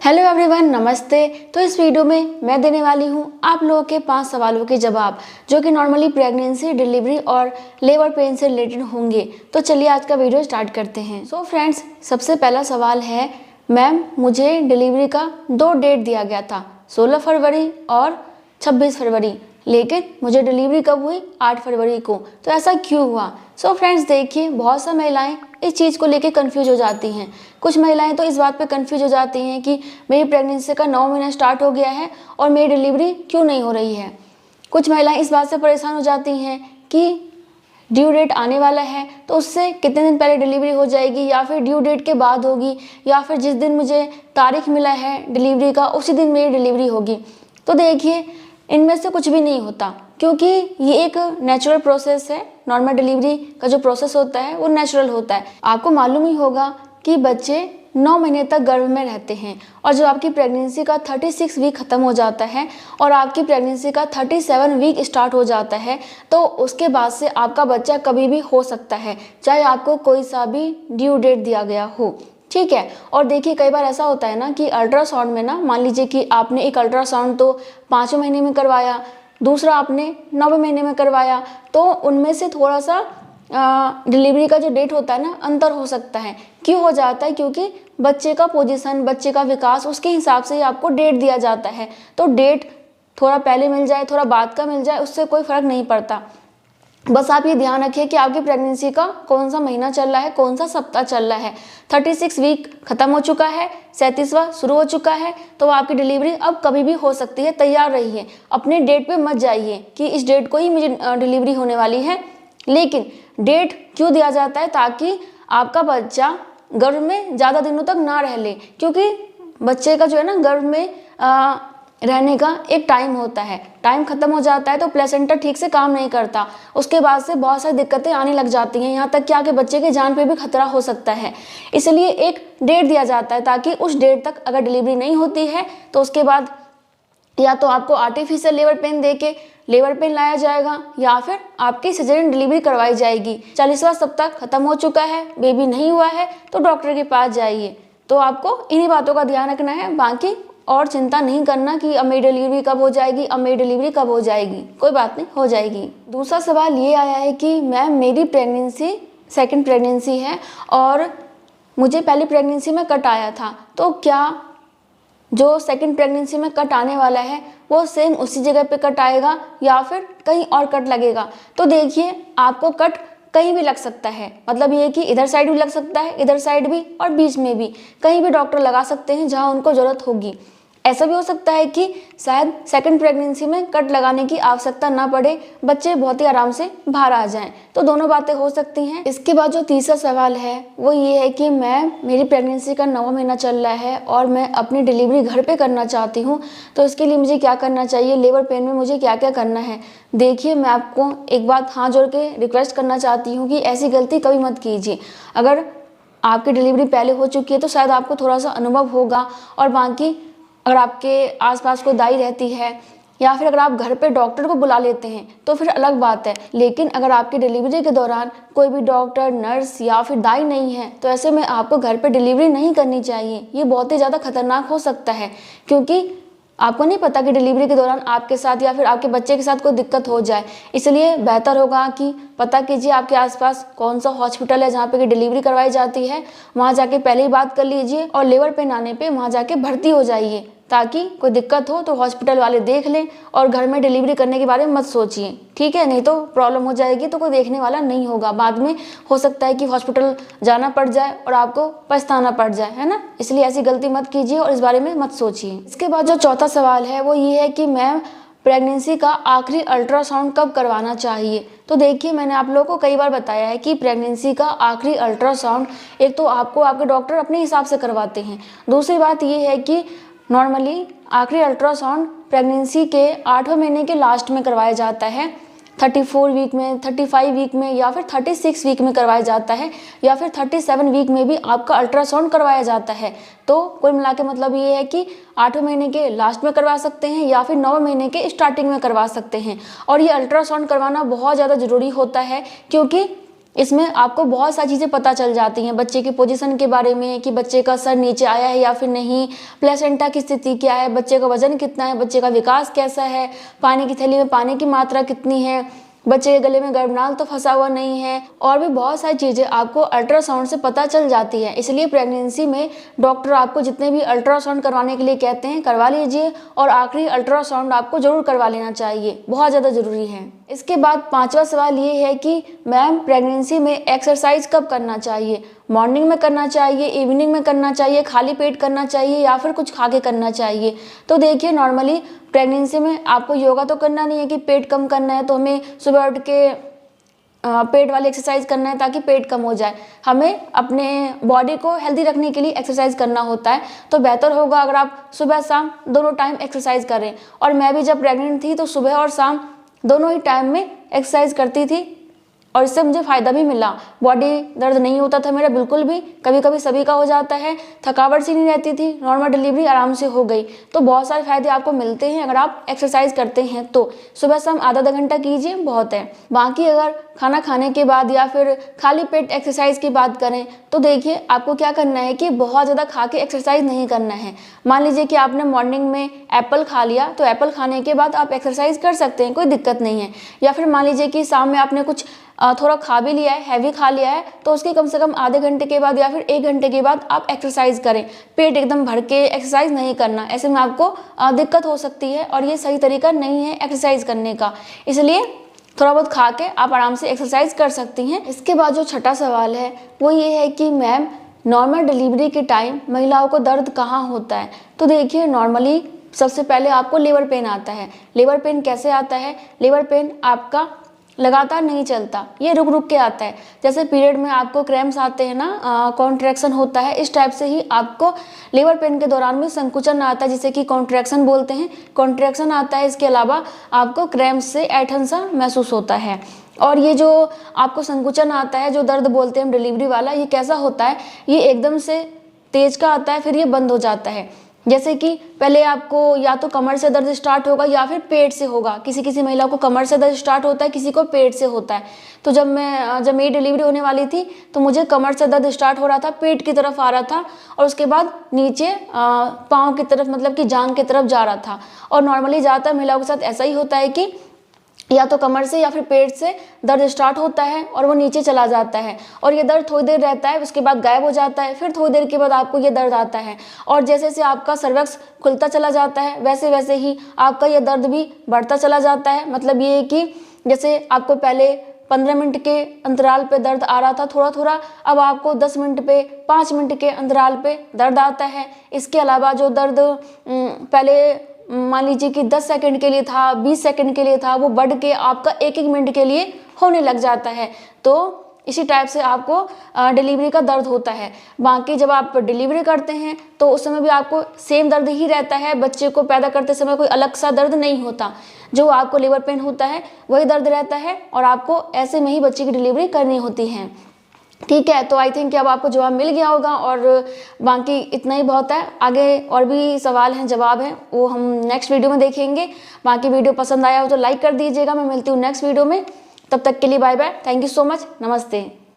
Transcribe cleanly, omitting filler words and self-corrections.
Hello everyone, नमस्ते। तो इस वीडियो में मैं देने वाली हूँ आप लोगों के 5 सवालों के जवाब जो कि नॉर्मली प्रेगनेंसी, डिलीवरी और लेबर पेन से रिलेटेड होंगे। तो चलिए आज का वीडियो स्टार्ट करते हैं। सो फ्रेंड्स, सबसे पहला सवाल है, मैम मुझे डिलीवरी का 2 डेट दिया गया था, 16 फरवरी और 26 फरवरी, लेकिन मुझे डिलीवरी कब हुई? 8 फरवरी को। तो ऐसा क्यों हुआ? सो फ्रेंड्स देखिए, बहुत सा महिलाएं इस चीज़ को लेके कंफ्यूज हो जाती हैं। कुछ महिलाएं तो इस बात पे कंफ्यूज हो जाती हैं कि मेरी प्रेगनेंसी का 9 महीना स्टार्ट हो गया है और मेरी डिलीवरी क्यों नहीं हो रही है। कुछ महिलाएं इस बात से परेशान हो जाती हैं कि ड्यू डेट आने वाला है तो उससे कितने दिन पहले डिलीवरी हो जाएगी, या फिर ड्यू डेट के बाद होगी, या फिर जिस दिन मुझे तारीख मिला है डिलीवरी का उसी दिन मेरी डिलीवरी होगी। तो देखिए, इनमें से कुछ भी नहीं होता, क्योंकि ये एक नेचुरल प्रोसेस है। नॉर्मल डिलीवरी का जो प्रोसेस होता है वो नेचुरल होता है। आपको मालूम ही होगा कि बच्चे 9 महीने तक गर्भ में रहते हैं, और जब आपकी प्रेगनेंसी का 36 वीक ख़त्म हो जाता है और आपकी प्रेगनेंसी का 37 वीक स्टार्ट हो जाता है, तो उसके बाद से आपका बच्चा कभी भी हो सकता है, चाहे आपको कोई सा भी ड्यू डेट दिया गया हो। ठीक है। और देखिए, कई बार ऐसा होता है ना कि अल्ट्रासाउंड में ना, मान लीजिए कि आपने एक अल्ट्रासाउंड तो 5वें महीने में करवाया, दूसरा आपने 9वें महीने में करवाया, तो उनमें से थोड़ा सा डिलीवरी का जो डेट होता है ना, अंतर हो सकता है। क्यों हो जाता है? क्योंकि बच्चे का पोजीशन, बच्चे का विकास, उसके हिसाब से ही आपको डेट दिया जाता है। तो डेट थोड़ा पहले मिल जाए, थोड़ा बाद का मिल जाए, उससे कोई फ़र्क नहीं पड़ता। बस आप ये ध्यान रखिए कि आपकी प्रेगनेंसी का कौन सा महीना चल रहा है, कौन सा सप्ताह चल रहा है। 36 वीक खत्म हो चुका है, 37वां शुरू हो चुका है, तो आपकी डिलीवरी अब कभी भी हो सकती है। तैयार रहिए, अपने डेट पे मत जाइए कि इस डेट को ही मुझे डिलीवरी होने वाली है। लेकिन डेट क्यों दिया जाता है? ताकि आपका बच्चा गर्भ में ज़्यादा दिनों तक ना रह ले, क्योंकि बच्चे का जो है ना, गर्भ में रहने का एक टाइम होता है। टाइम खत्म हो जाता है तो प्लेसेंटा ठीक से काम नहीं करता, उसके बाद से बहुत सारी दिक्कतें आने लग जाती हैं, यहाँ तक कि आपके बच्चे की जान पे भी खतरा हो सकता है। इसलिए एक डेट दिया जाता है, ताकि उस डेट तक अगर डिलीवरी नहीं होती है तो उसके बाद या तो आपको आर्टिफिशियल लेबर पेन दे के लेबर पेन लाया जाएगा, या फिर आपकी सिजेरियन डिलीवरी करवाई जाएगी। 40वां सप्ताह खत्म हो चुका है, बेबी नहीं हुआ है, तो डॉक्टर के पास जाइए। तो आपको इन्हीं बातों का ध्यान रखना है, बाकी और चिंता नहीं करना कि अब मेरी डिलीवरी कब हो जाएगी, अब मेरी डिलीवरी कब हो जाएगी। कोई बात नहीं, हो जाएगी। दूसरा सवाल ये आया है कि मैम मेरी प्रेगनेंसी सेकंड प्रेगनेंसी है और मुझे पहली प्रेगनेंसी में कट आया था, तो क्या जो सेकंड प्रेगनेंसी में कट आने वाला है वो सेम उसी जगह पे कट आएगा या फिर कहीं और कट लगेगा? तो देखिए, आपको कट कहीं भी लग सकता है, मतलब ये कि इधर साइड भी लग सकता है, इधर साइड भी, और बीच में भी, कहीं भी डॉक्टर लगा सकते हैं जहां उनको ज़रूरत होगी। ऐसा भी हो सकता है कि शायद सेकंड प्रेगनेंसी में कट लगाने की आवश्यकता ना पड़े, बच्चे बहुत ही आराम से बाहर आ जाएं। तो दोनों बातें हो सकती हैं। इसके बाद जो तीसरा सवाल है वो ये है कि मैम मेरी प्रेगनेंसी का 9वां महीना चल रहा है और मैं अपनी डिलीवरी घर पे करना चाहती हूँ, तो इसके लिए मुझे क्या करना चाहिए? लेबर पेन में मुझे क्या क्या करना है? देखिए, मैं आपको एक बात हाथ जोड़ के रिक्वेस्ट करना चाहती हूँ कि ऐसी गलती कभी मत कीजिए। अगर आपकी डिलीवरी पहले हो चुकी है तो शायद आपको थोड़ा सा अनुभव होगा, और बाकी अगर आपके आसपास कोई दाई रहती है या फिर अगर आप घर पे डॉक्टर को बुला लेते हैं तो फिर अलग बात है। लेकिन अगर आपकी डिलीवरी के दौरान कोई भी डॉक्टर, नर्स या फिर दाई नहीं है, तो ऐसे में आपको घर पे डिलीवरी नहीं करनी चाहिए। ये बहुत ही ज़्यादा खतरनाक हो सकता है, क्योंकि आपको नहीं पता कि डिलीवरी के दौरान आपके साथ या फिर आपके बच्चे के साथ कोई दिक्कत हो जाए। इसलिए बेहतर होगा कि पता कीजिए आपके आसपास कौन सा हॉस्पिटल है जहाँ पे कि डिलीवरी करवाई जाती है, वहाँ जाके पहले ही बात कर लीजिए, और लेबर पेन आने पे वहाँ जाके भर्ती हो जाइए, ताकि कोई दिक्कत हो तो हॉस्पिटल वाले देख लें, और घर में डिलीवरी करने के बारे में मत सोचिए। ठीक है, नहीं तो प्रॉब्लम हो जाएगी, तो कोई देखने वाला नहीं होगा। बाद में हो सकता है कि हॉस्पिटल जाना पड़ जाए और आपको पछताना पड़ जाए, है ना। इसलिए ऐसी गलती मत कीजिए और इस बारे में मत सोचिए। इसके बाद जो चौथा सवाल है वो ये है कि मैम प्रेगनेंसी का आखिरी अल्ट्रासाउंड कब करवाना चाहिए? तो देखिए, मैंने आप लोगों को कई बार बताया है कि प्रेगनेंसी का आखिरी अल्ट्रासाउंड एक तो आपको आपके डॉक्टर अपने हिसाब से करवाते हैं। दूसरी बात ये है कि नॉर्मली आखिरी अल्ट्रासाउंड प्रेगनेंसी के 8वें महीने के लास्ट में करवाया जाता है, 34 वीक में, 35 वीक में, या फिर 36 वीक में करवाया जाता है, या फिर 37 वीक में भी आपका अल्ट्रासाउंड करवाया जाता है। तो कुल मिला के मतलब ये है कि 8वें महीने के लास्ट में करवा सकते हैं या फिर 9वें महीने के स्टार्टिंग में करवा सकते हैं। और ये अल्ट्रासाउंड करवाना बहुत ज़्यादा ज़रूरी होता है, क्योंकि इसमें आपको बहुत सारी चीज़ें पता चल जाती हैं, बच्चे की पोजीशन के बारे में कि बच्चे का सर नीचे आया है या फिर नहीं, प्लेसेंटा की स्थिति क्या है, बच्चे का वजन कितना है, बच्चे का विकास कैसा है, पानी की थैली में पानी की मात्रा कितनी है, बच्चे के गले में गर्भनाल तो फंसा हुआ नहीं है, और भी बहुत सारी चीज़ें आपको अल्ट्रासाउंड से पता चल जाती है। इसलिए प्रेगनेंसी में डॉक्टर आपको जितने भी अल्ट्रासाउंड करवाने के लिए कहते हैं करवा लीजिए, और आखिरी अल्ट्रासाउंड आपको ज़रूर करवा लेना चाहिए, बहुत ज़्यादा ज़रूरी है। इसके बाद 5वां सवाल ये है कि मैम प्रेगनेंसी में एक्सरसाइज कब करना चाहिए, मॉर्निंग में करना चाहिए, इवनिंग में करना चाहिए, खाली पेट करना चाहिए या फिर कुछ खा के करना चाहिए। तो देखिए नॉर्मली प्रेगनेंसी में आपको योगा तो करना नहीं है कि पेट कम करना है तो हमें सुबह उठ के पेट वाली एक्सरसाइज करना है ताकि पेट कम हो जाए। हमें अपने बॉडी को हेल्दी रखने के लिए एक्सरसाइज करना होता है, तो बेहतर होगा अगर आप सुबह शाम दोनों टाइम एक्सरसाइज करें। और मैं भी जब प्रेग्नेंट थी तो सुबह और शाम दोनों ही टाइम में एक्सरसाइज करती थी, और इससे मुझे फ़ायदा भी मिला। बॉडी दर्द नहीं होता था मेरा बिल्कुल भी, कभी कभी सभी का हो जाता है, थकावट सी नहीं रहती थी, नॉर्मल डिलीवरी आराम से हो गई। तो बहुत सारे फायदे आपको मिलते हैं अगर आप एक्सरसाइज करते हैं तो सुबह शाम आधा घंटा कीजिए, बहुत है। बाकी अगर खाना खाने के बाद या फिर खाली पेट एक्सरसाइज की बात करें तो देखिए आपको क्या करना है कि बहुत ज़्यादा खा के एक्सरसाइज नहीं करना है। मान लीजिए कि आपने मॉर्निंग में एप्पल खा लिया तो एप्पल खाने के बाद आप एक्सरसाइज कर सकते हैं, कोई दिक्कत नहीं है। या फिर मान लीजिए कि शाम में आपने कुछ थोड़ा खा भी लिया है, हैवी खा लिया है, तो उसके कम से कम आधे घंटे के बाद या फिर 1 घंटे के बाद आप एक्सरसाइज करें। पेट एकदम भर के एक्सरसाइज नहीं करना, ऐसे में आपको दिक्कत हो सकती है और ये सही तरीका नहीं है एक्सरसाइज करने का। इसलिए थोड़ा बहुत खा के आप आराम से एक्सरसाइज कर सकती हैं। इसके बाद जो छठा सवाल है वो ये है कि मैम नॉर्मल डिलीवरी के टाइम महिलाओं को दर्द कहाँ होता है। तो देखिए नॉर्मली सबसे पहले आपको लेबर पेन आता है। लेबर पेन कैसे आता है, लेबर पेन आपका लगातार नहीं चलता, ये रुक रुक के आता है। जैसे पीरियड में आपको क्रैम्प्स आते हैं ना, कॉन्ट्रैक्शन होता है, इस टाइप से ही आपको लेबर पेन के दौरान भी संकुचन आता है, जिसे कि कॉन्ट्रैक्शन बोलते हैं। कॉन्ट्रैक्शन आता है, इसके अलावा आपको क्रैम्प्स से ऐंठन सा महसूस होता है। और ये जो आपको संकुचन आता है, जो दर्द बोलते हैं हम डिलीवरी वाला, ये कैसा होता है, ये एकदम से तेज का आता है, फिर ये बंद हो जाता है। जैसे कि पहले आपको या तो कमर से दर्द स्टार्ट होगा या फिर पेट से होगा। किसी किसी महिला को कमर से दर्द स्टार्ट होता है, किसी को पेट से होता है। तो जब मेरी डिलीवरी होने वाली थी तो मुझे कमर से दर्द स्टार्ट हो रहा था, पेट की तरफ आ रहा था और उसके बाद नीचे पाँव की तरफ, मतलब कि जांघ की तरफ जा रहा था। और नॉर्मली ज़्यादातर महिलाओं के साथ ऐसा ही होता है कि या तो कमर से या फिर पेट से दर्द स्टार्ट होता है और वो नीचे चला जाता है, और ये दर्द थोड़ी देर रहता है, उसके बाद गायब हो जाता है, फिर थोड़ी देर के बाद आपको ये दर्द आता है। और जैसे जैसे आपका सर्वक्स खुलता चला जाता है वैसे वैसे ही आपका ये दर्द भी बढ़ता चला जाता है। मतलब ये कि जैसे आपको पहले 15 मिनट के अंतराल पे दर्द आ रहा था थोड़ा थोड़ा, अब आपको 10 मिनट पे, 5 मिनट के अंतराल पे दर्द आता है। इसके अलावा जो दर्द पहले मान लीजिए कि 10 सेकंड के लिए था, 20 सेकंड के लिए था, वो बढ़ के आपका 1-1 मिनट के लिए होने लग जाता है। तो इसी टाइप से आपको डिलीवरी का दर्द होता है। बाकी जब आप डिलीवरी करते हैं तो उस समय भी आपको सेम दर्द ही रहता है, बच्चे को पैदा करते समय कोई अलग सा दर्द नहीं होता। जो आपको लेबर पेन होता है वही दर्द रहता है, और आपको ऐसे में ही बच्चे की डिलीवरी करनी होती है। ठीक है, तो आई थिंक कि अब आपको जवाब मिल गया होगा, और बाकी इतना ही बहुत है। आगे और भी सवाल हैं, जवाब हैं, वो हम नेक्स्ट वीडियो में देखेंगे। बाकी वीडियो पसंद आया हो तो लाइक कर दीजिएगा। मैं मिलती हूँ नेक्स्ट वीडियो में, तब तक के लिए bye bye, thank you so much, नमस्ते।